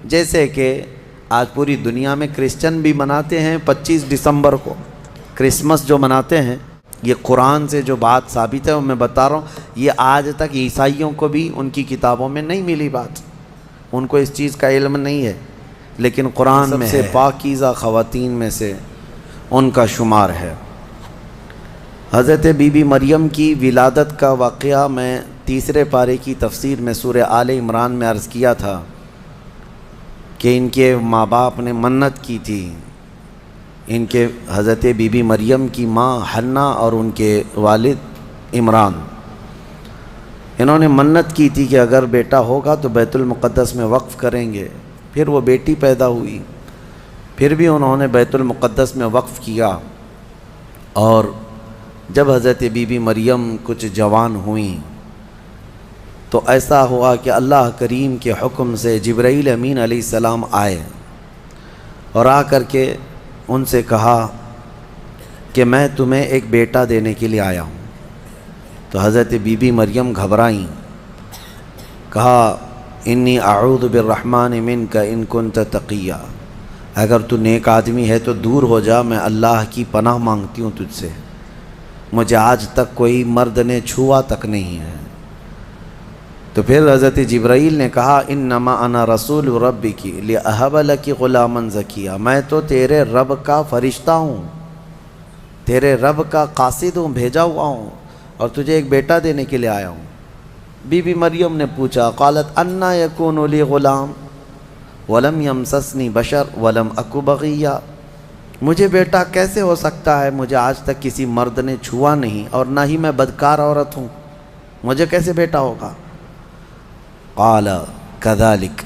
جیسے کہ آج پوری دنیا میں کرسچن بھی مناتے ہیں 25 دسمبر کو کرسمس جو مناتے ہیں، یہ قرآن سے جو بات ثابت ہے وہ میں بتا رہا ہوں، یہ آج تک عیسائیوں کو بھی ان کی کتابوں میں نہیں ملی بات، ان کو اس چیز کا علم نہیں ہے، لیکن قرآن میں سے پاکیزہ خواتین میں سے ان کا شمار ہے۔ حضرت بی بی مریم کی ولادت کا واقعہ میں تیسرے پارے کی تفسیر میں سورہ آل عمران میں عرض کیا تھا کہ ان کے ماں باپ نے منت کی تھی، ان کے حضرت بی بی مریم کی ماں حنا اور ان کے والد عمران، انہوں نے منت کی تھی کہ اگر بیٹا ہوگا تو بیت المقدس میں وقف کریں گے۔ پھر وہ بیٹی پیدا ہوئی، پھر بھی انہوں نے بیت المقدس میں وقف کیا، اور جب حضرت بی بی مریم کچھ جوان ہوئیں تو ایسا ہوا کہ اللہ کریم کے حکم سے جبرائیل امین علیہ السلام آئے اور آ کر کے ان سے کہا کہ میں تمہیں ایک بیٹا دینے کے لیے آیا ہوں۔ تو حضرت بی بی مریم گھبرائیں، کہا انی اعوذ بالرحمن منک ان کنت تقیا، اگر تو نیک آدمی ہے تو دور ہو جا، میں اللہ کی پناہ مانگتی ہوں تجھ سے، مجھے آج تک کوئی مرد نے چھوا تک نہیں ہے۔ تو پھر حضرت جبرائیل نے کہا انما انا رسول ربک لاہب لک غلاما زکیا، میں تو تیرے رب کا فرشتہ ہوں، تیرے رب کا قاصد ہوں، بھیجا ہوا ہوں، اور تجھے ایک بیٹا دینے کے لیے آیا ہوں۔ بی بی مریم نے پوچھا، قالت انا یکون لی غلام ولم یمسسنی بشر ولم اک بغیا، مجھے بیٹا کیسے ہو سکتا ہے، مجھے آج تک کسی مرد نے چھوا نہیں اور نہ ہی میں بدکار عورت ہوں، مجھے کیسے بیٹا ہوگا؟ قال کذالک،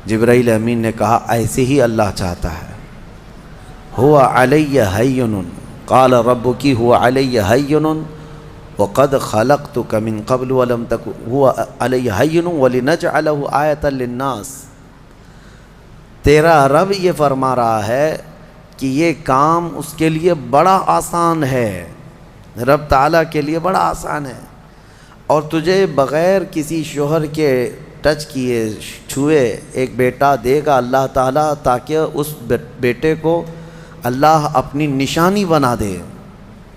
جبرائیل امین نے کہا ایسے ہی اللہ چاہتا ہے۔ هو علی ہین، قال ربک هو علی ہین وقد خلقتک من قبل ولم تک هو علی ہین ولنجعلہ آیۃ للناس، تیرا رب یہ فرما رہا ہے کہ یہ کام اس کے لیے بڑا آسان ہے، رب تعالیٰ کے لیے بڑا آسان ہے، اور تجھے بغیر کسی شوہر کے ٹچ کیے چھوئے ایک بیٹا دے گا اللہ تعالیٰ، تاکہ اس بیٹے کو اللہ اپنی نشانی بنا دے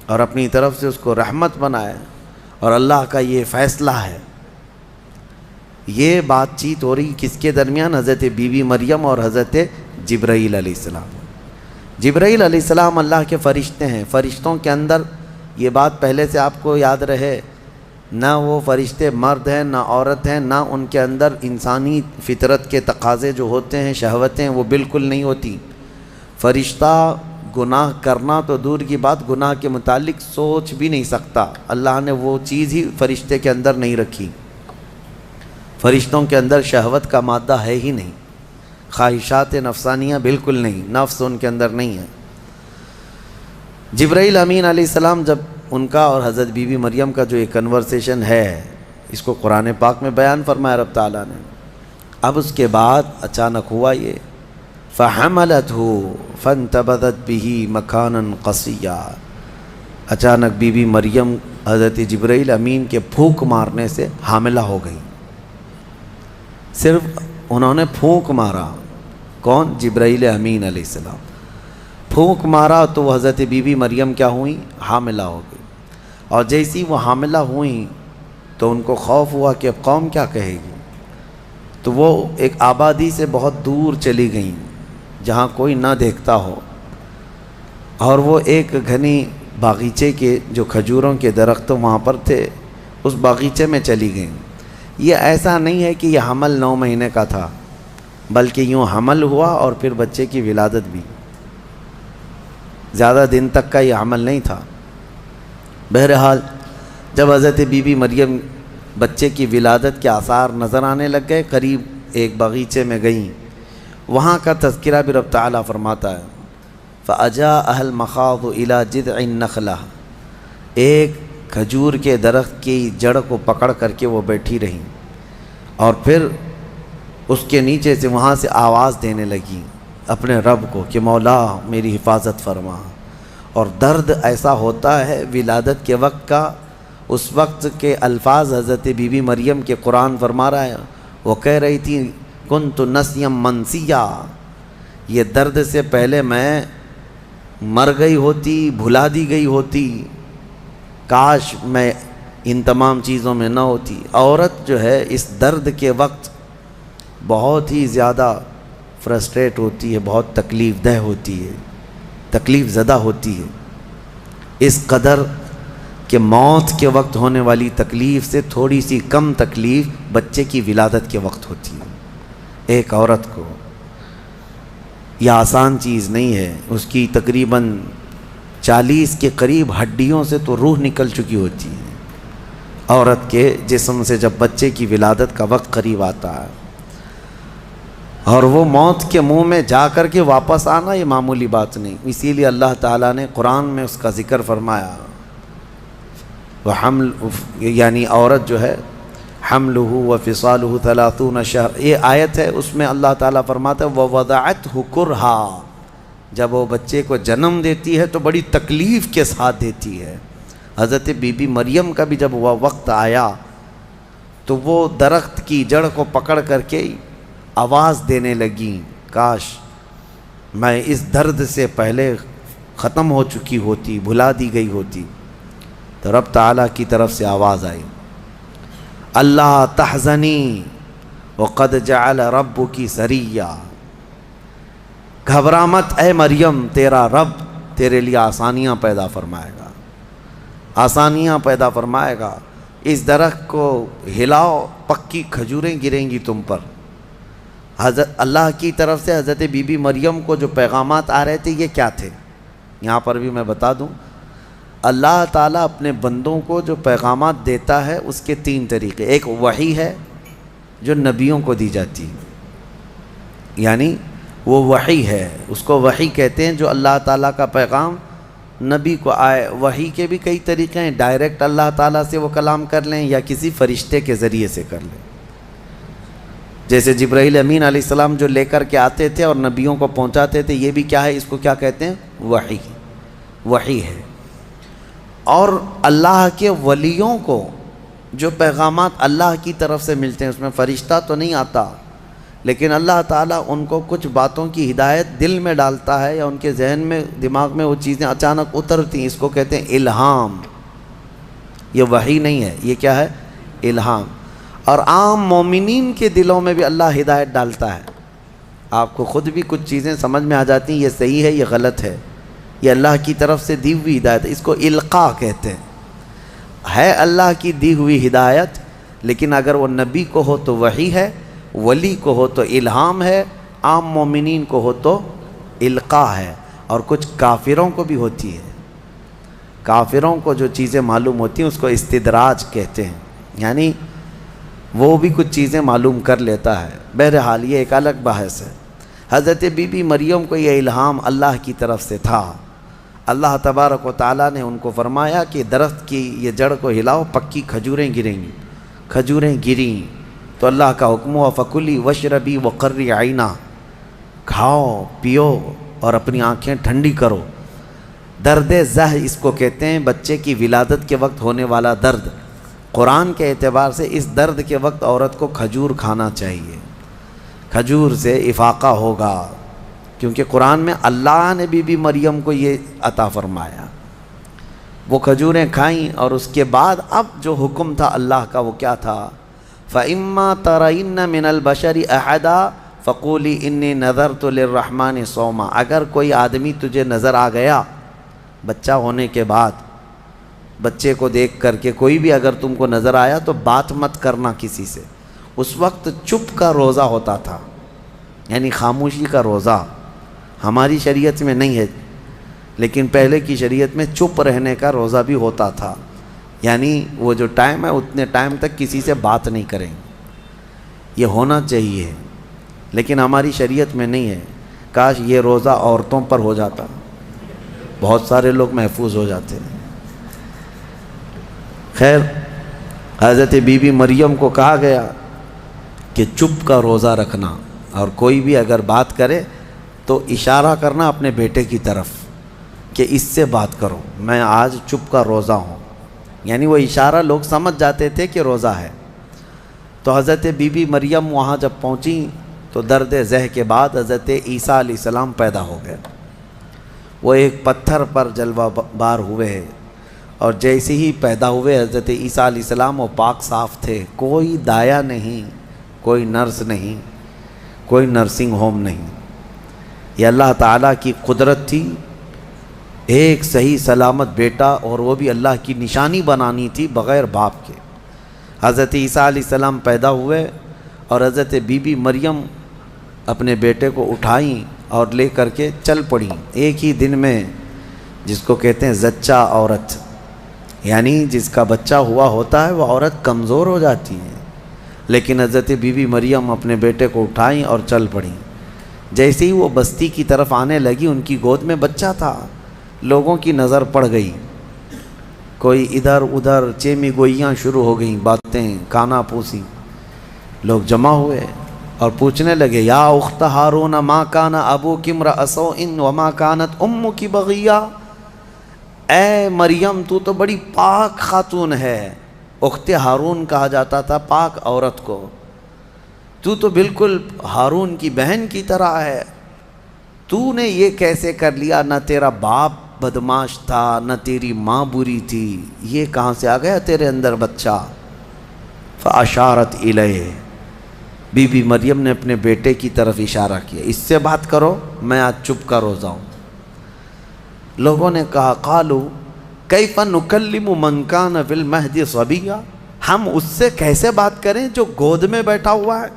اور اپنی طرف سے اس کو رحمت بنائے، اور اللہ کا یہ فیصلہ ہے۔ یہ بات چیت ہو رہی کس کے درمیان؟ حضرت بی بی مریم اور حضرت جبرائیل علیہ السلام۔ جبرائیل علیہ السلام اللہ کے فرشتے ہیں، فرشتوں کے اندر یہ بات پہلے سے آپ کو یاد رہے، نہ وہ فرشتے مرد ہیں نہ عورت ہیں، نہ ان کے اندر انسانی فطرت کے تقاضے جو ہوتے ہیں، شہوتیں، وہ بالکل نہیں ہوتی۔ فرشتہ گناہ کرنا تو دور کی بات، گناہ کے متعلق سوچ بھی نہیں سکتا، اللہ نے وہ چیز ہی فرشتے کے اندر نہیں رکھی، فرشتوں کے اندر شہوت کا مادہ ہے ہی نہیں، خواہشات نفسانیہ بالکل نہیں، نفس ان کے اندر نہیں ہے۔ جبرائیل امین علیہ السلام جب ان کا اور حضرت بی بی مریم کا جو یہ کنورسیشن ہے، اس کو قرآن پاک میں بیان فرمایا رب تعالیٰ نے۔ اب اس کے بعد اچانک ہوا یہ، فَحَمَلَتْهُ فَانْتَبَذَتْ بِهِ مَكَانًا قَصِيًّا، اچانک بی بی مریم حضرت جبرائیل امین کے پھونک مارنے سے حاملہ ہو گئی۔ صرف انہوں نے پھونک مارا، کون؟ جبرائیل امین علیہ السلام، پھونک مارا تو حضرت بی بی مریم کیا ہوئیں؟ حاملہ ہو گئی، اور جیسی وہ حاملہ ہوئیں تو ان کو خوف ہوا کہ اب قوم کیا کہے گی، تو وہ ایک آبادی سے بہت دور چلی گئیں جہاں کوئی نہ دیکھتا ہو، اور وہ ایک گھنی باغیچے کے جو کھجوروں کے درخت وہاں پر تھے، اس باغیچے میں چلی گئیں۔ یہ ایسا نہیں ہے کہ یہ حمل 9 مہینے کا تھا، بلکہ یوں حمل ہوا اور پھر بچے کی ولادت بھی، زیادہ دن تک کا یہ عمل نہیں تھا۔ بہرحال جب حضرت بی بی مریم بچے کی ولادت کے آثار نظر آنے لگ گئے، قریب ایک باغیچے میں گئیں، وہاں کا تذکرہ بھی رب تعالیٰ فرماتا ہے، فَأَجَاءَهَا الْمَخَاضُ إِلَى جِذْعِ النَّخْلَةِ، ایک کھجور کے درخت کی جڑ کو پکڑ کر کے وہ بیٹھی رہیں، اور پھر اس کے نیچے سے وہاں سے آواز دینے لگی اپنے رب کو کہ مولا میری حفاظت فرما۔ اور درد ایسا ہوتا ہے ولادت کے وقت کا، اس وقت کے الفاظ حضرت بی بی مریم کے قرآن فرما رہا ہے، وہ کہہ رہی تھی کنت نسیا منسیا، یہ درد سے پہلے میں مر گئی ہوتی، بھلا دی گئی ہوتی، کاش میں ان تمام چیزوں میں نہ ہوتی۔ عورت جو ہے اس درد کے وقت بہت ہی زیادہ فرسٹریٹ ہوتی ہے، بہت تکلیف دہ ہوتی ہے، تکلیف زدہ ہوتی ہے، اس قدر کہ موت کے وقت ہونے والی تکلیف سے تھوڑی سی کم تکلیف بچے کی ولادت کے وقت ہوتی ہے۔ ایک عورت کو یہ آسان چیز نہیں ہے، اس کی تقریباً 40 کے قریب ہڈیوں سے تو روح نکل چکی ہوتی ہے عورت کے جسم سے جب بچے کی ولادت کا وقت قریب آتا ہے، اور وہ موت کے منہ میں جا کر کے واپس آنا یہ معمولی بات نہیں۔ اسی لیے اللہ تعالیٰ نے قرآن میں اس کا ذکر فرمایا، وہ حمل یعنی عورت جو ہے حملہ وفصالہ 30 شہر، یہ آیت ہے، اس میں اللہ تعالیٰ فرماتا ہے ووضعتہ کرہا، جب وہ بچے کو جنم دیتی ہے تو بڑی تکلیف کے ساتھ دیتی ہے۔ حضرت بی بی مریم کا بھی جب وہ وقت آیا تو وہ درخت کی جڑ کو پکڑ کر کے آواز دینے لگیں، کاش میں اس درد سے پہلے ختم ہو چکی ہوتی، بھلا دی گئی ہوتی۔ تو رب تعالیٰ کی طرف سے آواز آئی، اللہ تحزنی وقد جعل ربکی سریا، گھبرا مت اے مریم، تیرا رب تیرے لیے آسانیاں پیدا فرمائے گا، آسانیاں پیدا فرمائے گا۔ اس درخت کو ہلاؤ، پکی کھجوریں گریں گی تم پر۔ حضرت اللہ کی طرف سے حضرت بی بی مریم کو جو پیغامات آ رہے تھے یہ کیا تھے، یہاں پر بھی میں بتا دوں، اللہ تعالیٰ اپنے بندوں کو جو پیغامات دیتا ہے اس کے 3 طریقے۔ ایک وحی ہے جو نبیوں کو دی جاتی ہے، یعنی وہ وحی ہے، اس کو وحی کہتے ہیں، جو اللہ تعالیٰ کا پیغام نبی کو آئے۔ وحی کے بھی کئی طریقے ہیں، ڈائریکٹ اللہ تعالیٰ سے وہ کلام کر لیں یا کسی فرشتے کے ذریعے سے کر لیں، جیسے جبرائیل امین علیہ السلام جو لے کر کے آتے تھے اور نبیوں کو پہنچاتے تھے، یہ بھی کیا ہے، اس کو کیا کہتے ہیں، وحی، وحی ہے۔ اور اللہ کے ولیوں کو جو پیغامات اللہ کی طرف سے ملتے ہیں، اس میں فرشتہ تو نہیں آتا، لیکن اللہ تعالیٰ ان کو کچھ باتوں کی ہدایت دل میں ڈالتا ہے یا ان کے ذہن میں، دماغ میں وہ چیزیں اچانک اترتی ہیں، اس کو کہتے ہیں الہام۔ یہ وحی نہیں ہے، یہ کیا ہے، الہام۔ اور عام مومنین کے دلوں میں بھی اللہ ہدایت ڈالتا ہے، آپ کو خود بھی کچھ چیزیں سمجھ میں آ جاتی ہیں، یہ صحیح ہے یہ غلط ہے، یہ اللہ کی طرف سے دی ہوئی ہدایت ہے، اس کو القاء کہتے ہیں۔ ہے اللہ کی دی ہوئی ہدایت، لیکن اگر وہ نبی کو ہو تو وحی ہے، ولی کو ہو تو الہام ہے، عام مومنین کو ہو تو القاء ہے۔ اور کچھ کافروں کو بھی ہوتی ہے، کافروں کو جو چیزیں معلوم ہوتی ہیں اس کو استدراج کہتے ہیں، یعنی وہ بھی کچھ چیزیں معلوم کر لیتا ہے۔ بہرحال یہ ایک الگ بحث ہے۔ حضرت بی بی مریم کو یہ الہام اللہ کی طرف سے تھا، اللہ تبارک و تعالیٰ نے ان کو فرمایا کہ درخت کی یہ جڑ کو ہلاؤ، پکی کھجوریں گریں گی۔ کھجوریں گریں تو اللہ کا حکم ہوا فکلی وشربی وقری عینا، کھاؤ پیو اور اپنی آنکھیں ٹھنڈی کرو۔ درد زہ اس کو کہتے ہیں، بچے کی ولادت کے وقت ہونے والا درد۔ قرآن کے اعتبار سے اس درد کے وقت عورت کو کھجور کھانا چاہیے، کھجور سے افاقہ ہوگا، کیونکہ قرآن میں اللہ نے بی بی مریم کو یہ عطا فرمایا۔ وہ کھجوریں کھائیں اور اس کے بعد اب جو حکم تھا اللہ کا وہ کیا تھا، فَإِمَّا تَرَيِنَّ مِنَ الْبَشَرِ أَحَدًا فَقُولِي إِنِّي نَذَرْتُ لِلرَّحْمَنِ صَوْمًا، اگر کوئی آدمی تجھے نظر آ گیا بچہ ہونے کے بعد، بچے کو دیکھ کر کے کوئی بھی اگر تم کو نظر آیا تو بات مت کرنا کسی سے۔ اس وقت چپ کا روزہ ہوتا تھا، یعنی خاموشی کا روزہ، ہماری شریعت میں نہیں ہے لیکن پہلے کی شریعت میں چپ رہنے کا روزہ بھی ہوتا تھا، یعنی وہ جو ٹائم ہے اتنے ٹائم تک کسی سے بات نہیں کریں، یہ ہونا چاہیے، لیکن ہماری شریعت میں نہیں ہے۔ کاش یہ روزہ عورتوں پر ہو جاتا، بہت سارے لوگ محفوظ ہو جاتے ہیں۔ خیر، حضرت بی بی مریم کو کہا گیا کہ چپ کا روزہ رکھنا، اور کوئی بھی اگر بات کرے تو اشارہ کرنا اپنے بیٹے کی طرف کہ اس سے بات کرو، میں آج چپ کا روزہ ہوں، یعنی وہ اشارہ لوگ سمجھ جاتے تھے کہ روزہ ہے۔ تو حضرت بی بی مریم وہاں جب پہنچیں تو درد ذہ کے بعد حضرت عیسیٰ علیہ السلام پیدا ہو گئے۔ وہ ایک پتھر پر جلوہ بار ہوئے اور جیسے ہی پیدا ہوئے حضرت عیسیٰ علیہ السلام وہ پاک صاف تھے، کوئی دایا نہیں، کوئی نرس نہیں، کوئی نرسنگ ہوم نہیں۔ یہ اللہ تعالیٰ کی قدرت تھی، ایک صحیح سلامت بیٹا، اور وہ بھی اللہ کی نشانی بنانی تھی بغیر باپ کے۔ حضرت عیسیٰ علیہ السلام پیدا ہوئے اور حضرت بی بی مریم اپنے بیٹے کو اٹھائیں اور لے کر کے چل پڑیں ایک ہی دن میں، جس کو کہتے ہیں زچہ عورت، یعنی جس کا بچہ ہوا ہوتا ہے وہ عورت کمزور ہو جاتی ہے، لیکن حضرت بی بی مریم اپنے بیٹے کو اٹھائیں اور چل پڑیں۔ جیسے ہی وہ بستی کی طرف آنے لگی، ان کی گود میں بچہ تھا، لوگوں کی نظر پڑ گئی، کوئی ادھر ادھر چیمی گوئیاں شروع ہو گئیں، باتیں کانا پوسی، لوگ جمع ہوئے اور پوچھنے لگے، یا اخت ہارون ما کان ابوک امرأ سوء وما کانت امک بغیہ، اے مریم تو تو بڑی پاک خاتون ہے، اخت ہارون کہا جاتا تھا پاک عورت کو، تو بالکل ہارون کی بہن کی طرح ہے، تو نے یہ کیسے کر لیا؟ نہ تیرا باپ بدماش تھا، نہ تیری ماں بری تھی، یہ کہاں سے آ گیا تیرے اندر بچہ؟ فاشارت الیہ، بی بی مریم نے اپنے بیٹے کی طرف اشارہ کیا، اس سے بات کرو، میں آج چپ کا روزہ ہوں۔ لوگوں نے کہا، قالوا کیف نکلم من کان فی المہد صبیا، ہم اس سے کیسے بات کریں جو گود میں بیٹھا ہوا ہے؟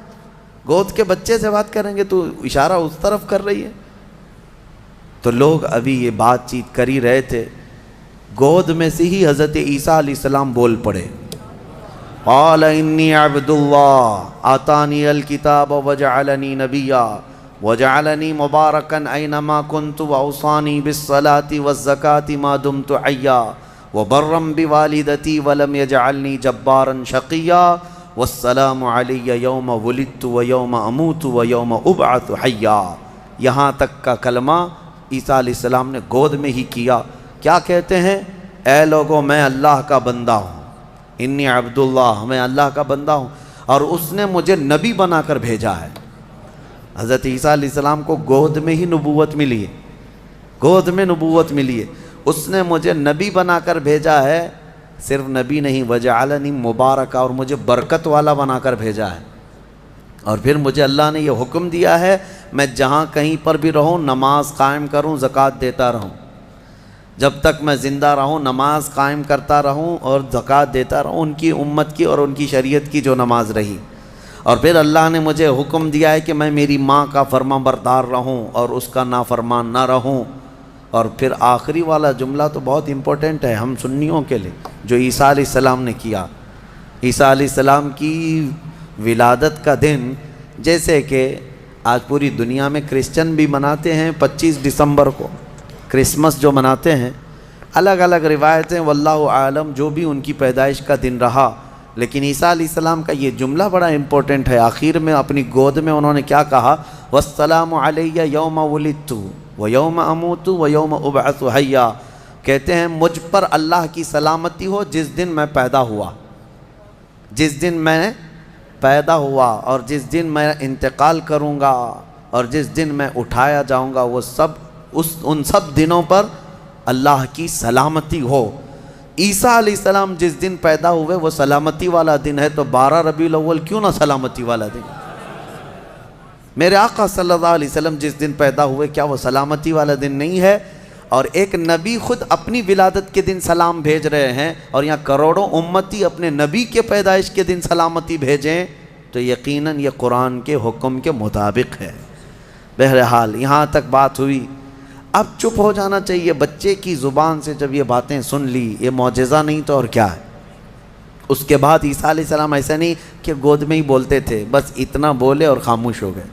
گود کے بچے سے بات کریں گے؟ تو اشارہ اس طرف کر رہی ہے۔ تو لوگ ابھی یہ بات چیت کر ہی رہے تھے، گود میں سے ہی حضرت عیسیٰ علیہ السلام بول پڑے، قال انی عبد اللہ آتانی الکتاب وجعلنی نبیا وجعلنی مبارکا اینما کنت واوصانی بالصلاة والزکاة ما دمت حیا وبرا بوالدتی ولم یجعلنی جبارا شقیا والسلام علی یوم ولدت ویوم اموت ویوم ابعث حیا۔ یہاں تک کا کلمہ عیسیٰ علیہ السلام نے گود میں ہی کیا۔ کیا کہتے ہیں؟ اے لوگوں، میں اللہ کا بندہ ہوں، انی عبداللہ، میں اللہ کا بندہ ہوں، اور اس نے مجھے نبی بنا کر بھیجا ہے۔ حضرت عیسیٰ علیہ السلام کو گود میں ہی نبوت ملی ہے، گود میں نبوت ملی ہے، اس نے مجھے نبی بنا کر بھیجا ہے، صرف نبی نہیں، وجعلنی مبارکہ، اور مجھے برکت والا بنا کر بھیجا ہے، اور پھر مجھے اللہ نے یہ حکم دیا ہے میں جہاں کہیں پر بھی رہوں نماز قائم کروں، زکوٰۃ دیتا رہوں، جب تک میں زندہ رہوں نماز قائم کرتا رہوں اور زکوٰۃ دیتا رہوں، ان کی امت کی اور ان کی شریعت کی جو نماز رہی۔ اور پھر اللہ نے مجھے حکم دیا ہے کہ میں میری ماں کا فرما بردار رہوں اور اس کا نافرمان نہ رہوں۔ اور پھر آخری والا جملہ تو بہت امپورٹنٹ ہے ہم سنیوں کے لیے، جو عیسیٰ علیہ السلام نے کیا۔ عیسیٰ علیہ السلام کی ولادت کا دن، جیسے کہ آج پوری دنیا میں کرسچن بھی مناتے ہیں 25 دسمبر کو، کرسمس جو مناتے ہیں، الگ الگ روایتیں، واللہ عالم جو بھی ان کی پیدائش کا دن رہا، لیکن عیسیٰ علیہ السلام کا یہ جملہ بڑا امپورٹنٹ ہے۔ آخر میں اپنی گود میں انہوں نے کیا کہا؟ والسلام علی یوم ولدت ویوم اموت ویوم ابعث حیا، کہتے ہیں مجھ پر اللہ کی سلامتی ہو جس دن میں پیدا ہوا، جس دن میں پیدا ہوا، اور جس دن میں انتقال کروں گا، اور جس دن میں اٹھایا جاؤں گا، وہ سب ان سب دنوں پر اللہ کی سلامتی ہو۔ عیسیٰ علیہ السلام جس دن پیدا ہوئے وہ سلامتی والا دن ہے، تو 12 ربیع الاول کیوں نہ سلامتی والا دن؟ میرے آقا صلی اللہ علیہ وسلم جس دن پیدا ہوئے کیا وہ سلامتی والا دن نہیں ہے؟ اور ایک نبی خود اپنی ولادت کے دن سلام بھیج رہے ہیں، اور یہاں کروڑوں امتی اپنے نبی کے پیدائش کے دن سلامتی بھیجیں، تو یقیناً یہ قرآن کے حکم کے مطابق ہے۔ بہرحال یہاں تک بات ہوئی، اب چپ ہو جانا چاہیے۔ بچے کی زبان سے جب یہ باتیں سن لی، یہ معجزہ نہیں تو اور کیا ہے؟ اس کے بعد عیسیٰ علیہ السلام ایسا نہیں کہ گود میں ہی بولتے تھے، بس اتنا بولے اور خاموش ہو گئے،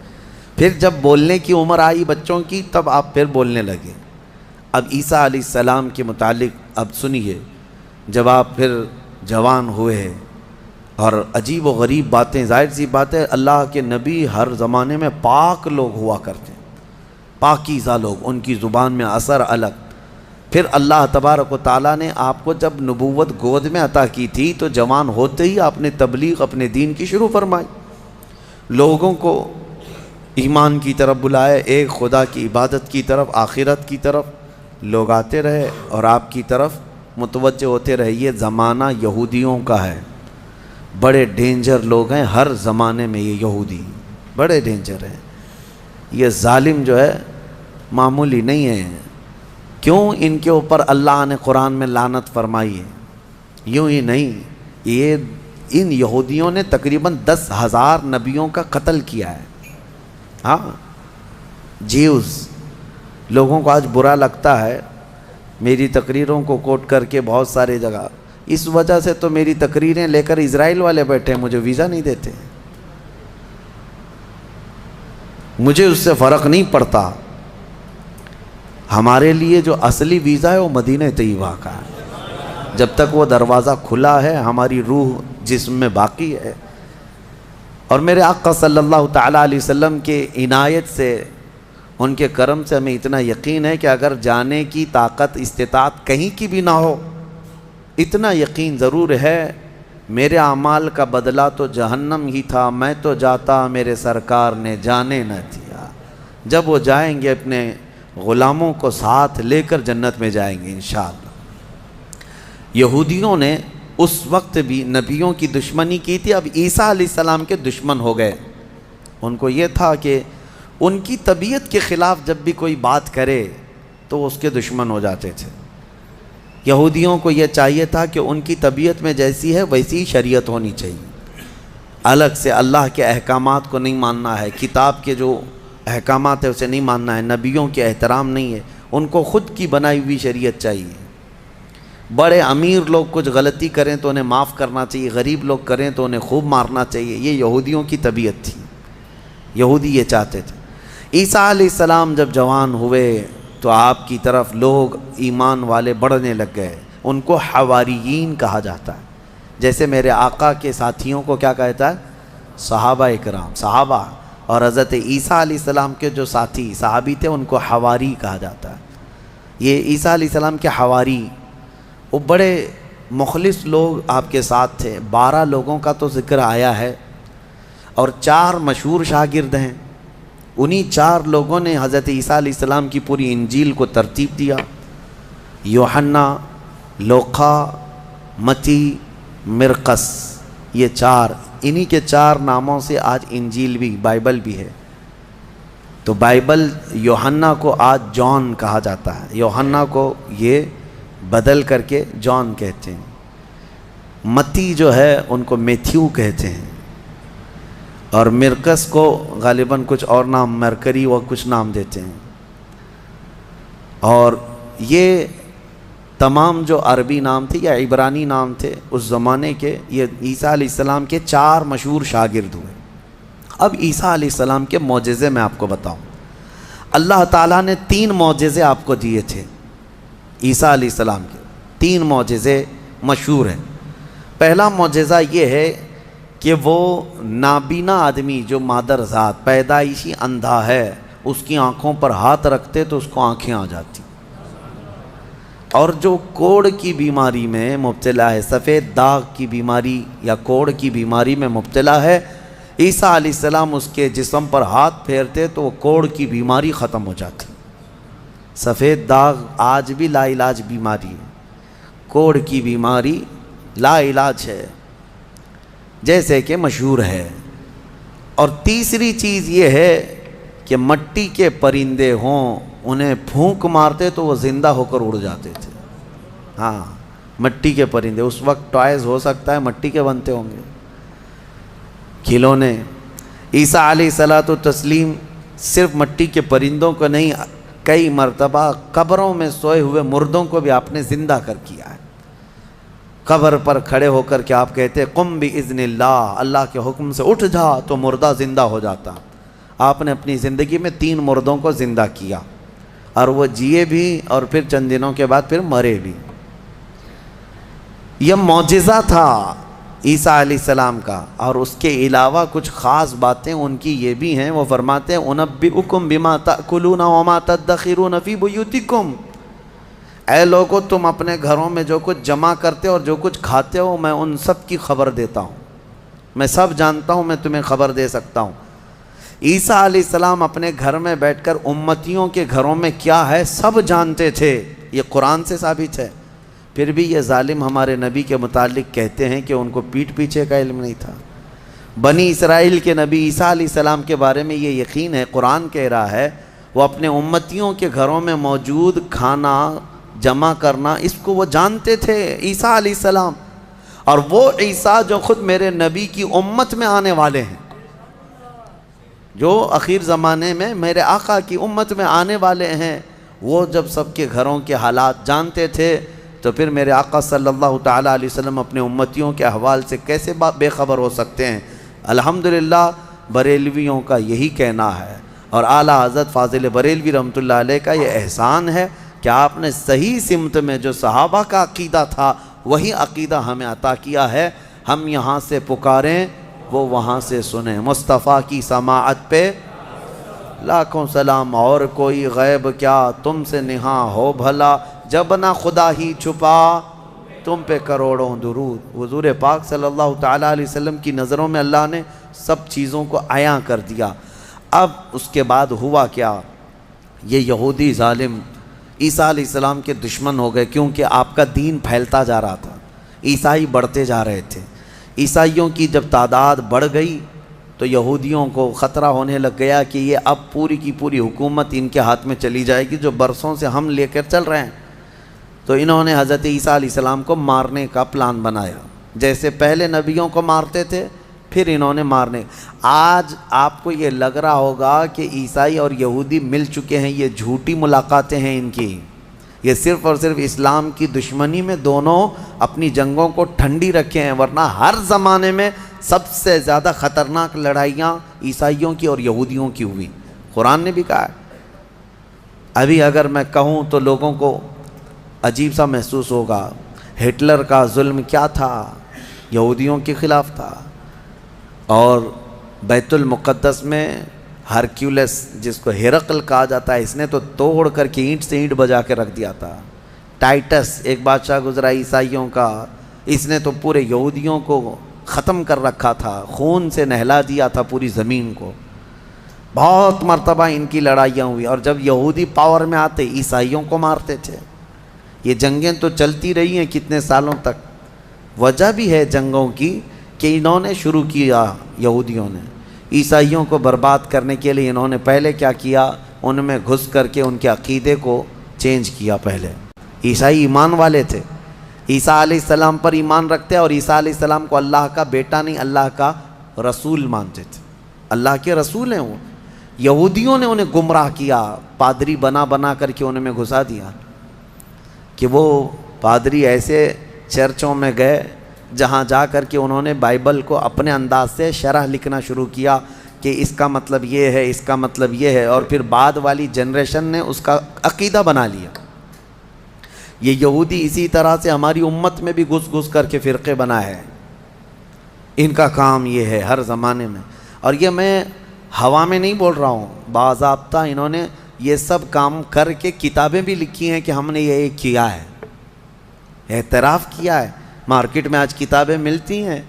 پھر جب بولنے کی عمر آئی بچوں کی تب آپ پھر بولنے لگے۔ اب عیسیٰ علیہ السلام کے متعلق اب سنیے، جب آپ پھر جوان ہوئے اور عجیب و غریب باتیں، ظاہر سی بات ہے اللہ کے نبی ہر زمانے میں پاک لوگ ہوا کرتے ہیں، پاکیزہ لوگ، ان کی زبان میں اثر الگ۔ پھر اللہ تبارک و تعالیٰ نے آپ کو جب نبوت گود میں عطا کی تھی تو جوان ہوتے ہی آپ نے تبلیغ اپنے دین کی شروع فرمائی، لوگوں کو ایمان کی طرف بلائے، ایک خدا کی عبادت کی طرف، آخرت کی طرف لوگ آتے رہے اور آپ کی طرف متوجہ ہوتے رہے۔ یہ زمانہ یہودیوں کا ہے، بڑے ڈینجر لوگ ہیں ہر زمانے میں، یہ یہودی بڑے ڈینجر ہیں۔ یہ ظالم جو ہے معمولی نہیں ہے۔ کیوں ان کے اوپر اللہ نے قرآن میں لعنت فرمائی ہے؟ یوں ہی نہیں، یہ ان یہودیوں نے تقریباً 10,000 نبیوں کا قتل کیا ہے۔ ہاں، جیوز لوگوں کو آج برا لگتا ہے میری تقریروں کو کوٹ کر کے بہت سارے جگہ، اس وجہ سے تو میری تقریریں لے کر اسرائیل والے بیٹھے ہیں، مجھے ویزا نہیں دیتے، مجھے اس سے فرق نہیں پڑتا۔ ہمارے لیے جو اصلی ویزا ہے وہ مدینہ طیبہ کا ہے، جب تک وہ دروازہ کھلا ہے ہماری روح جسم میں باقی ہے۔ اور میرے آقا صلی اللہ تعالیٰ علیہ وسلم کے عنایت سے، ان کے کرم سے ہمیں اتنا یقین ہے کہ اگر جانے کی طاقت استطاعت کہیں کی بھی نہ ہو، اتنا یقین ضرور ہے میرے اعمال کا بدلہ تو جہنم ہی تھا، میں تو جاتا میرے سرکار نے جانے نہ دیا۔ جب وہ جائیں گے اپنے غلاموں کو ساتھ لے کر جنت میں جائیں گے انشاءاللہ۔ یہودیوں نے اس وقت بھی نبیوں کی دشمنی کی تھی، اب عیسیٰ علیہ السلام کے دشمن ہو گئے۔ ان کو یہ تھا کہ ان کی طبیعت کے خلاف جب بھی کوئی بات کرے تو وہ اس کے دشمن ہو جاتے تھے۔ یہودیوں کو یہ چاہیے تھا کہ ان کی طبیعت میں جیسی ہے ویسی شریعت ہونی چاہیے، الگ سے اللہ کے احکامات کو نہیں ماننا ہے، کتاب کے جو احکامات ہے اسے نہیں ماننا ہے، نبیوں کے احترام نہیں ہے، ان کو خود کی بنائی ہوئی شریعت چاہیے۔ بڑے امیر لوگ کچھ غلطی کریں تو انہیں معاف کرنا چاہیے، غریب لوگ کریں تو انہیں خوب مارنا چاہیے، یہ یہودیوں کی طبیعت تھی، یہودی یہ چاہتے تھے۔ عیسیٰ علیہ السلام جب جوان ہوئے تو آپ کی طرف لوگ ایمان والے بڑھنے لگ گئے، ان کو حواریین کہا جاتا ہے، جیسے میرے آقا کے ساتھیوں کو کیا کہتا ہے؟ صحابہ اکرام، صحابہ، اور حضرت عیسیٰ علیہ السلام کے جو ساتھی صحابی تھے ان کو حواری کہا جاتا ہے۔ یہ عیسیٰ علیہ السلام کے حواری، وہ بڑے مخلص لوگ آپ کے ساتھ تھے۔ 12 لوگوں کا تو ذکر آیا ہے اور 4 مشہور شاگرد ہیں، انہی 4 لوگوں نے حضرت عیسیٰ علیہ السلام کی پوری انجیل کو ترتیب دیا۔ یوحنا، لوقا، متی، مرقس، یہ 4، انہی کے 4 ناموں سے آج انجیل بھی، بائبل بھی ہے۔ تو بائبل یوحنا کو آج جان کہا جاتا ہے، یوحنا کو یہ بدل کر کے جان کہتے ہیں۔ متی جو ہے ان کو میتھیو کہتے ہیں، اور مرقس کو غالباً کچھ اور نام، مرکری و کچھ نام دیتے ہیں۔ اور یہ تمام جو عربی نام تھے یا عبرانی نام تھے اس زمانے کے، یہ عیسیٰ علیہ السلام کے 4 مشہور شاگرد ہوئے۔ اب عیسیٰ علیہ السلام کے معجزے میں آپ کو بتاؤں، اللہ تعالیٰ نے 3 معجزے آپ کو دیے تھے عیسیٰ علیہ السلام کے، 3 معجزے مشہور ہیں۔ پہلا معجزہ یہ ہے کہ وہ نابینا آدمی جو مادر ذات پیدائشی اندھا ہے، اس کی آنکھوں پر ہاتھ رکھتے تو اس کو آنکھیں آ جاتی، اور جو کوڑ کی بیماری میں مبتلا ہے، سفید داغ کی بیماری یا کوڑ کی بیماری میں مبتلا ہے، عیسیٰ علیہ السلام اس کے جسم پر ہاتھ پھیرتے تو وہ کوڑ کی بیماری ختم ہو جاتی۔ سفید داغ آج بھی لا علاج بیماری ہے، کوڑ کی بیماری لا علاج ہے جیسے کہ مشہور ہے۔ اور تیسری چیز یہ ہے کہ مٹی کے پرندے ہوں، انہیں پھونک مارتے تو وہ زندہ ہو کر اڑ جاتے تھے۔ ہاں، مٹی کے پرندے، اس وقت ٹوائز ہو سکتا ہے مٹی کے بنتے ہوں گے، کھلونے۔ عیسیٰ علیہ الصلوۃ والتسلیم صرف مٹی کے پرندوں کو نہیں، کئی مرتبہ قبروں میں سوئے ہوئے مردوں کو بھی آپ نے زندہ کر کیا ہے۔ قبر پر کھڑے ہو کر کے آپ کہتے قم باذن اللہ، اللہ کے حکم سے اٹھ جا تو مردہ زندہ ہو جاتا۔ آپ نے اپنی زندگی میں 3 مردوں کو زندہ کیا، اور وہ جیے بھی اور پھر چند دنوں کے بعد پھر مرے بھی۔ یہ معجزہ تھا عیسیٰ علیہ السلام کا۔ اور اس کے علاوہ کچھ خاص باتیں ان کی یہ بھی ہیں، وہ فرماتے ہیں انبئکم بما تأکلون وما تدخرون فی بیوتکم، اے لوگو تم اپنے گھروں میں جو کچھ جمع کرتے ہو اور جو کچھ کھاتے ہو میں ان سب کی خبر دیتا ہوں، میں سب جانتا ہوں، میں تمہیں خبر دے سکتا ہوں۔ عیسیٰ علیہ السلام اپنے گھر میں بیٹھ کر امتیوں کے گھروں میں کیا ہے سب جانتے تھے، یہ قرآن سے ثابت ہے۔ پھر بھی یہ ظالم ہمارے نبی کے متعلق کہتے ہیں کہ ان کو پیٹھ پیچھے کا علم نہیں تھا۔ بنی اسرائیل کے نبی عیسیٰ علیہ السلام کے بارے میں یہ یقین ہے، قرآن کہہ رہا ہے وہ اپنے امتیوں کے گھروں میں موجود کھانا جمع کرنا اس کو وہ جانتے تھے، عیسیٰ علیہ السلام، اور وہ عیسیٰ جو خود میرے نبی کی امت میں آنے والے ہیں، جو اخیر زمانے میں میرے آقا کی امت میں آنے والے ہیں، وہ جب سب کے گھروں کے حالات جانتے تھے تو پھر میرے آقا صلی اللہ تعالیٰ علیہ وسلم اپنے امتیوں کے احوال سے کیسے بے خبر ہو سکتے ہیں؟ الحمدللہ بریلویوں کا یہی کہنا ہے، اور اعلیٰ حضرت فاضل بریلوی رحمۃ اللہ علیہ کا یہ احسان ہے کہ آپ نے صحیح سمت میں جو صحابہ کا عقیدہ تھا وہی عقیدہ ہمیں عطا کیا ہے۔ ہم یہاں سے پکاریں وہ وہاں سے سنیں، مصطفیٰ کی سماعت پہ لاکھوں سلام، اور کوئی غیب کیا تم سے نہاں ہو بھلا، جب نہ خدا ہی چھپا تم پہ کروڑوں درود۔ حضور پاک صلی اللہ تعالیٰ علیہ وسلم کی نظروں میں اللہ نے سب چیزوں کو عیاں کر دیا۔ اب اس کے بعد ہوا کیا؟ یہ یہودی ظالم عیسیٰ علیہ السلام کے دشمن ہو گئے، کیونکہ آپ کا دین پھیلتا جا رہا تھا، عیسائی بڑھتے جا رہے تھے۔ عیسائیوں کی جب تعداد بڑھ گئی تو یہودیوں کو خطرہ ہونے لگ گیا کہ یہ اب پوری کی پوری حکومت ان کے ہاتھ میں چلی جائے گی جو برسوں سے ہم لے کر چل رہے ہیں۔ تو انہوں نے حضرت عیسیٰ علیہ السلام کو مارنے کا پلان بنایا، جیسے پہلے نبیوں کو مارتے تھے پھر انہوں نے مارنے۔ آج آپ کو یہ لگ رہا ہوگا کہ عیسائی اور یہودی مل چکے ہیں، یہ جھوٹی ملاقاتیں ہیں ان کی، یہ صرف اور صرف اسلام کی دشمنی میں دونوں اپنی جنگوں کو ٹھنڈی رکھے ہیں، ورنہ ہر زمانے میں سب سے زیادہ خطرناک لڑائیاں عیسائیوں کی اور یہودیوں کی ہوئی۔ قرآن نے بھی کہا ہے۔ ابھی اگر میں کہوں تو لوگوں کو عجیب سا محسوس ہوگا، ہٹلر کا ظلم کیا تھا؟ یہودیوں کے خلاف تھا۔ اور بیت المقدس میں ہرکیولس جس کو ہرقل کہا جاتا ہے، اس نے تو توڑ کر کے اینٹ سے اینٹ بجا کے رکھ دیا تھا۔ ٹائٹس ایک بادشاہ گزرا عیسائیوں کا، اس نے تو پورے یہودیوں کو ختم کر رکھا تھا، خون سے نہلا دیا تھا پوری زمین کو۔ بہت مرتبہ ان کی لڑائیاں ہوئی، اور جب یہودی پاور میں آتے عیسائیوں کو مارتے تھے۔ یہ جنگیں تو چلتی رہی ہیں کتنے سالوں تک۔ وجہ بھی ہے جنگوں کی کہ انہوں نے شروع کیا، یہودیوں نے عیسائیوں کو برباد کرنے کے لیے انہوں نے پہلے کیا کیا، ان میں گھس کر کے ان کے عقیدے کو چینج کیا۔ پہلے عیسائی ایمان والے تھے، عیسیٰ علیہ السلام پر ایمان رکھتے اور عیسیٰ علیہ السلام کو اللہ کا بیٹا نہیں اللہ کا رسول مانتے تھے، اللہ کے رسول ہیں وہ۔ یہودیوں نے انہیں گمراہ کیا، پادری بنا بنا کر کے انہیں میں گھسا دیا کہ وہ پادری ایسے چرچوں میں گئے جہاں جا کر کے انہوں نے بائبل کو اپنے انداز سے شرح لکھنا شروع کیا کہ اس کا مطلب یہ ہے، اس کا مطلب یہ ہے، اور پھر بعد والی جنریشن نے اس کا عقیدہ بنا لیا۔ یہ یہودی اسی طرح سے ہماری امت میں بھی گھس گھس کر کے فرقے بنا ہے، ان کا کام یہ ہے ہر زمانے میں۔ اور یہ میں ہوا میں نہیں بول رہا ہوں، باضابطہ انہوں نے یہ سب کام کر کے کتابیں بھی لکھی ہیں کہ ہم نے یہ کیا ہے، اعتراف کیا ہے۔ مارکیٹ میں آج کتابیں ملتی ہیں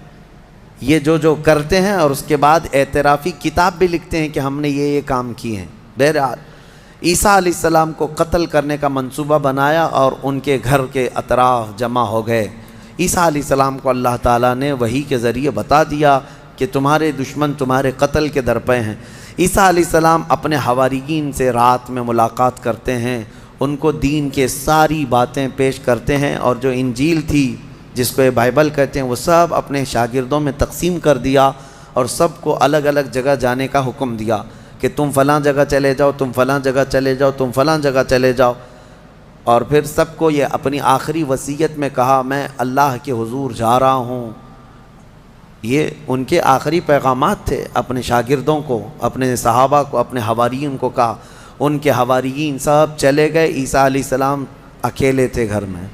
یہ جو کرتے ہیں، اور اس کے بعد اعترافی کتاب بھی لکھتے ہیں کہ ہم نے یہ کام کیے ہیں۔ بہرحال عیسیٰ علیہ السلام کو قتل کرنے کا منصوبہ بنایا اور ان کے گھر کے اطراف جمع ہو گئے۔ عیسیٰ علیہ السلام کو اللہ تعالیٰ نے وحی کے ذریعے بتا دیا کہ تمہارے دشمن تمہارے قتل کے در پہ ہیں۔ عیسیٰ علیہ السلام اپنے حواریین سے رات میں ملاقات کرتے ہیں، ان کو دین کے ساری باتیں پیش کرتے ہیں، اور جو انجیل تھی جس کو یہ بائبل کہتے ہیں وہ سب اپنے شاگردوں میں تقسیم کر دیا، اور سب کو الگ الگ جگہ جانے کا حکم دیا کہ تم فلاں جگہ چلے جاؤ، تم فلاں جگہ چلے جاؤ، تم فلاں جگہ چلے جاؤ۔ اور پھر سب کو یہ اپنی آخری وصیت میں کہا میں اللہ کے حضور جا رہا ہوں۔ یہ ان کے آخری پیغامات تھے اپنے شاگردوں کو، اپنے صحابہ کو، اپنے حواریین کو کہا۔ ان کے حواریین سب چلے گئے، عیسیٰ علیہ السلام اکیلے تھے گھر میں۔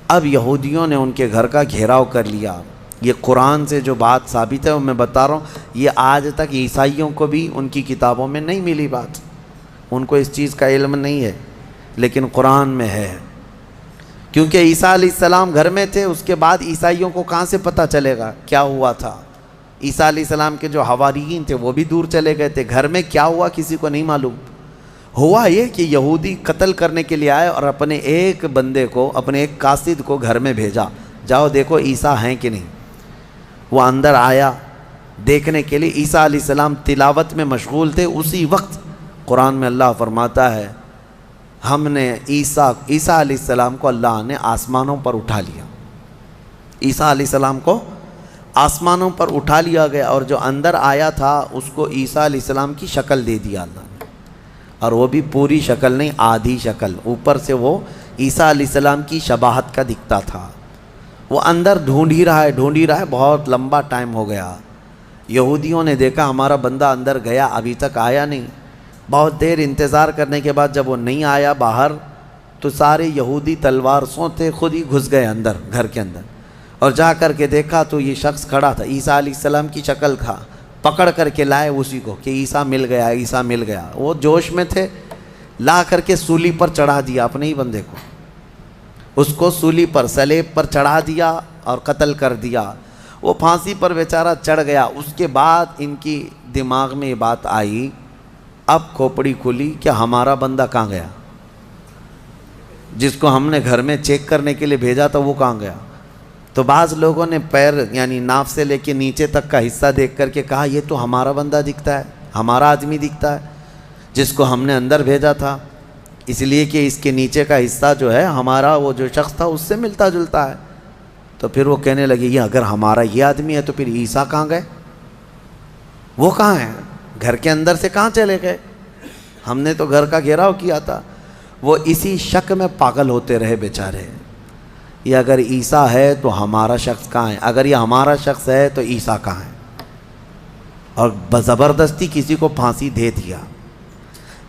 اب یہودیوں نے ان کے گھر کا گھیراؤ کر لیا۔ یہ قرآن سے جو بات ثابت ہے وہ میں بتا رہا ہوں، یہ آج تک عیسائیوں کو بھی ان کی کتابوں میں نہیں ملی بات، ان کو اس چیز کا علم نہیں ہے، لیکن قرآن میں ہے۔ کیونکہ عیسیٰ علیہ السلام گھر میں تھے، اس کے بعد عیسائیوں کو کہاں سے پتہ چلے گا کیا ہوا تھا؟ عیسیٰ علیہ السلام کے جو حواریین تھے وہ بھی دور چلے گئے تھے. گھر میں کیا ہوا کسی کو نہیں معلوم. ہوا یہ کہ یہودی قتل کرنے کے لیے آئے اور اپنے ایک بندے کو, اپنے ایک قاصد کو گھر میں بھیجا, جاؤ دیکھو عیسیٰ ہیں کہ نہیں. وہ اندر آیا دیکھنے کے لیے. عیسیٰ علیہ السلام تلاوت میں مشغول تھے. اسی وقت قرآن میں اللہ فرماتا ہے ہم نے عیسیٰ علیہ السلام کو اللہ نے آسمانوں پر اٹھا لیا. عیسیٰ علیہ السلام کو آسمانوں پر اٹھا لیا گیا, اور جو اندر آیا تھا اس کو عیسیٰ علیہ السلام کی شکل دے دیا اللہ نے, اور وہ بھی پوری شکل نہیں, آدھی شکل. اوپر سے وہ عیسیٰ علیہ السلام کی شباہت کا دکھتا تھا. وہ اندر ڈھونڈ ہی رہا ہے, بہت لمبا ٹائم ہو گیا. یہودیوں نے دیکھا ہمارا بندہ اندر گیا ابھی تک آیا نہیں. بہت دیر انتظار کرنے کے بعد جب وہ نہیں آیا باہر, تو سارے یہودی تلوار سوتے خود ہی گھس گئے اندر, گھر کے اندر. اور جا کر کے دیکھا تو یہ شخص کھڑا تھا, عیسیٰ علیہ السلام کی شکل تھا. پکڑ کر کے لائے اسی کو کہ عیسیٰ مل گیا, عیسیٰ مل گیا. وہ جوش میں تھے, لا کر کے سولی پر چڑھا دیا اپنے ہی بندے کو. اس کو سولی پر, سلیب پر چڑھا دیا اور قتل کر دیا. وہ پھانسی پر بیچارہ چڑھ گیا. اس کے بعد ان کی دماغ میں یہ بات آئی, اب کھوپڑی کھلی کہ ہمارا بندہ کہاں گیا, جس کو ہم نے گھر میں چیک کرنے کے لیے بھیجا تھا وہ کہاں گیا. تو بعض لوگوں نے پیر یعنی ناف سے لے کے نیچے تک کا حصہ دیکھ کر کے کہا یہ تو ہمارا بندہ دکھتا ہے, ہمارا آدمی دکھتا ہے جس کو ہم نے اندر بھیجا تھا, اس لیے کہ اس کے نیچے کا حصہ جو ہے ہمارا وہ جو شخص تھا اس سے ملتا جلتا ہے. تو پھر وہ کہنے لگے یہ اگر ہمارا یہ آدمی ہے تو پھر عیسیٰ کہاں گئے, وہ کہاں ہیں, گھر کے اندر سے کہاں چلے گئے, ہم نے تو گھر کا گھیراؤ کیا تھا. وہ اسی شک میں پاگل ہوتے رہے بیچارے. یہ اگر عیسیٰ ہے تو ہمارا شخص کہاں ہے, اگر یہ ہمارا شخص ہے تو عیسیٰ کہاں ہے. اور زبردستی کسی کو پھانسی دے دیا,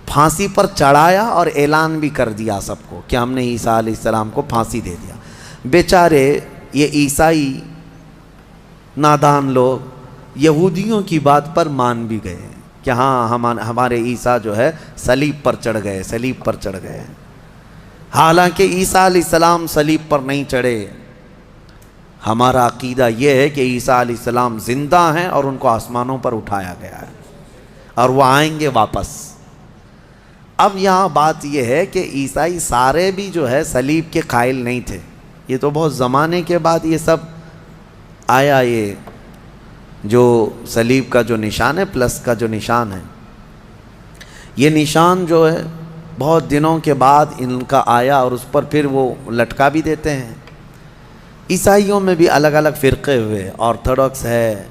پھانسی پر چڑھایا اور اعلان بھی کر دیا سب کو کہ ہم نے عیسیٰ علیہ السلام کو پھانسی دے دیا. بیچارے یہ عیسائی نادان لوگ یہودیوں کی بات پر مان بھی گئے کہ ہاں ہمارے عیسیٰ جو ہے صلیب پر چڑھ گئے, صلیب پر چڑھ گئے. حالانکہ عیسیٰ علیہ السلام صلیب پر نہیں چڑھے. ہمارا عقیدہ یہ ہے کہ عیسیٰ علیہ السلام زندہ ہیں اور ان کو آسمانوں پر اٹھایا گیا ہے اور وہ آئیں گے واپس. اب یہاں بات یہ ہے کہ عیسائی سارے بھی جو ہے صلیب کے قائل نہیں تھے. یہ تو بہت زمانے کے بعد یہ سب آیا, یہ جو صلیب کا جو نشان ہے, پلس کا جو نشان ہے, یہ نشان جو ہے بہت دنوں کے بعد ان کا آیا اور اس پر پھر وہ لٹکا بھی دیتے ہیں. عیسائیوں میں بھی الگ الگ فرقے ہوئے, آرتھوڈکس ہے,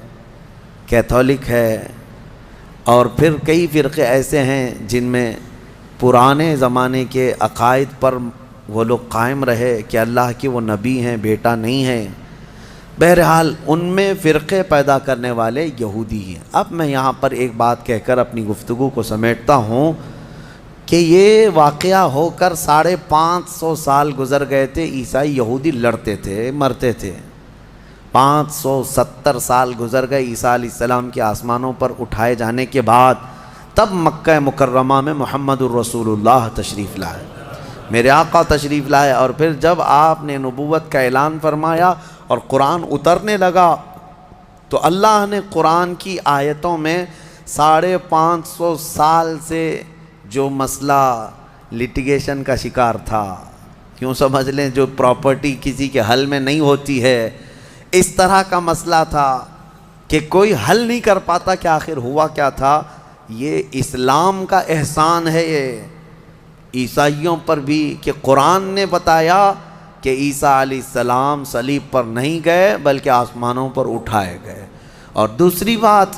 کیتھولک ہے, اور پھر کئی فرقے ایسے ہیں جن میں پرانے زمانے کے عقائد پر وہ لوگ قائم رہے کہ اللہ کے وہ نبی ہیں, بیٹا نہیں ہیں. بہرحال ان میں فرقے پیدا کرنے والے یہودی ہیں. اب میں یہاں پر ایک بات کہہ کر اپنی گفتگو کو سمیٹتا ہوں کہ یہ واقعہ ہو کر 550 سال گزر گئے تھے. عیسائی یہودی لڑتے تھے, مرتے تھے. 570 سال گزر گئے عیسیٰ علیہ السلام کے آسمانوں پر اٹھائے جانے کے بعد. تب مکہ مکرمہ میں محمد الرسول اللہ تشریف لائے, میرے آقا تشریف لائے. اور پھر جب آپ نے نبوت کا اعلان فرمایا اور قرآن اترنے لگا تو اللہ نے قرآن کی آیتوں میں 550 سال سے جو مسئلہ لٹیگیشن کا شکار تھا, کیوں سمجھ لیں جو پراپرٹی کسی کے حل میں نہیں ہوتی ہے, اس طرح کا مسئلہ تھا کہ کوئی حل نہیں کر پاتا کہ آخر ہوا کیا تھا. یہ اسلام کا احسان ہے یہ عیسائیوں پر بھی کہ قرآن نے بتایا کہ عیسیٰ علیہ السلام صلیب پر نہیں گئے بلکہ آسمانوں پر اٹھائے گئے. اور دوسری بات,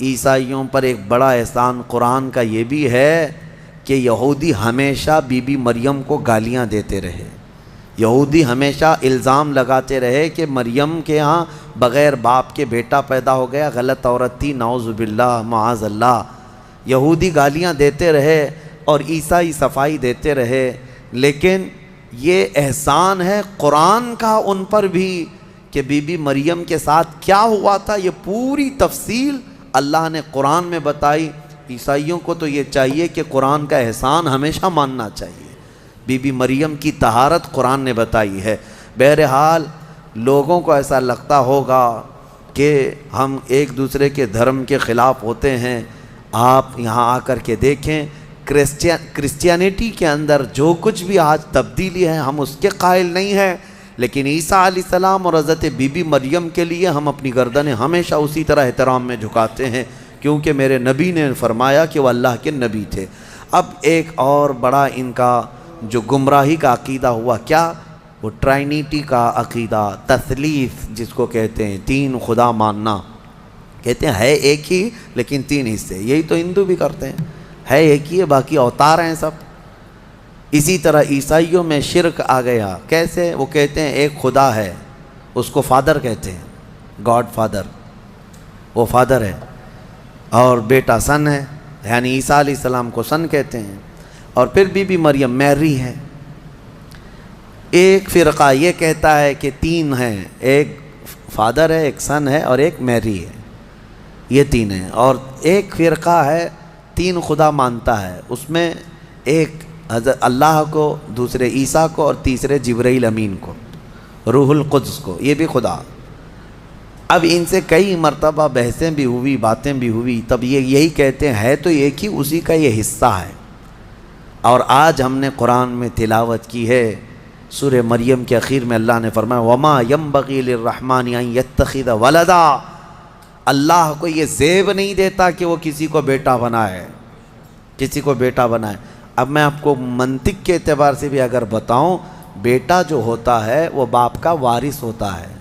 عیسائیوں پر ایک بڑا احسان قرآن کا یہ بھی ہے کہ یہودی ہمیشہ بی بی مریم کو گالیاں دیتے رہے. یہودی ہمیشہ الزام لگاتے رہے کہ مریم کے ہاں بغیر باپ کے بیٹا پیدا ہو گیا, غلط عورت تھی, نعوذ باللہ معاذ اللہ. یہودی گالیاں دیتے رہے اور عیسائی صفائی دیتے رہے. لیکن یہ احسان ہے قرآن کا ان پر بھی کہ بی بی مریم کے ساتھ کیا ہوا تھا, یہ پوری تفصیل اللہ نے قرآن میں بتائی. عیسائیوں کو تو یہ چاہیے کہ قرآن کا احسان ہمیشہ ماننا چاہیے. بی بی مریم کی طہارت قرآن نے بتائی ہے. بہرحال لوگوں کو ایسا لگتا ہوگا کہ ہم ایک دوسرے کے دھرم کے خلاف ہوتے ہیں. آپ یہاں آ کر کے دیکھیں کرسچینٹی کے اندر جو کچھ بھی آج تبدیلی ہے ہم اس کے قائل نہیں ہیں، لیکن عیسیٰ علیہ السلام اور حضرت بی بی مریم کے لیے ہم اپنی گردنیں ہمیشہ اسی طرح احترام میں جھکاتے ہیں، کیونکہ میرے نبی نے فرمایا کہ وہ اللہ کے نبی تھے. اب ایک اور بڑا ان کا جو گمراہی کا عقیدہ ہوا، کیا؟ وہ ٹرائنیٹی کا عقیدہ، تثلیث جس کو کہتے ہیں، تین خدا ماننا. کہتے ہیں ہے ایک ہی لیکن تین حصے. یہی تو ہندو بھی کرتے ہیں، ہے ایک ہی ہے باقی اوتار ہیں سب. اسی طرح عیسائیوں میں شرک آ گیا. کیسے؟ وہ کہتے ہیں ایک خدا ہے، اس کو فادر کہتے ہیں، گاڈ فادر، وہ فادر ہے، اور بیٹا سن ہے، یعنی عیسیٰ علیہ السلام کو سن کہتے ہیں. اور پھر بی بی مریم میری ہے. ایک فرقہ یہ کہتا ہے کہ تین ہیں، ایک فادر ہے، ایک سن ہے اور ایک میری ہے، یہ تین ہیں. اور ایک فرقہ ہے تین خدا مانتا ہے، اس میں ایک حضرت اللہ کو، دوسرے عیسیٰ کو، اور تیسرے جبرائیل امین کو، روح القدس کو، یہ بھی خدا. اب ان سے کئی مرتبہ بحثیں بھی ہوئی، باتیں بھی ہوئی، تب یہ یہی کہتے ہیں ہے تو ایک ہی، اسی کا یہ حصہ ہے. اور آج ہم نے قرآن میں تلاوت کی ہے سورہ مریم کے اخیر میں اللہ نے فرمایا وَمَا يَنبَغِي لِلرَّحْمَنِ أَن يَتَّخِذَ وَلَدًا. اللہ کو یہ زیب نہیں دیتا کہ وہ کسی کو بیٹا بنائے، کسی کو بیٹا بنائے. اب میں آپ کو منطق کے اعتبار سے بھی اگر بتاؤں، بیٹا جو ہوتا ہے وہ باپ کا وارث ہوتا ہے.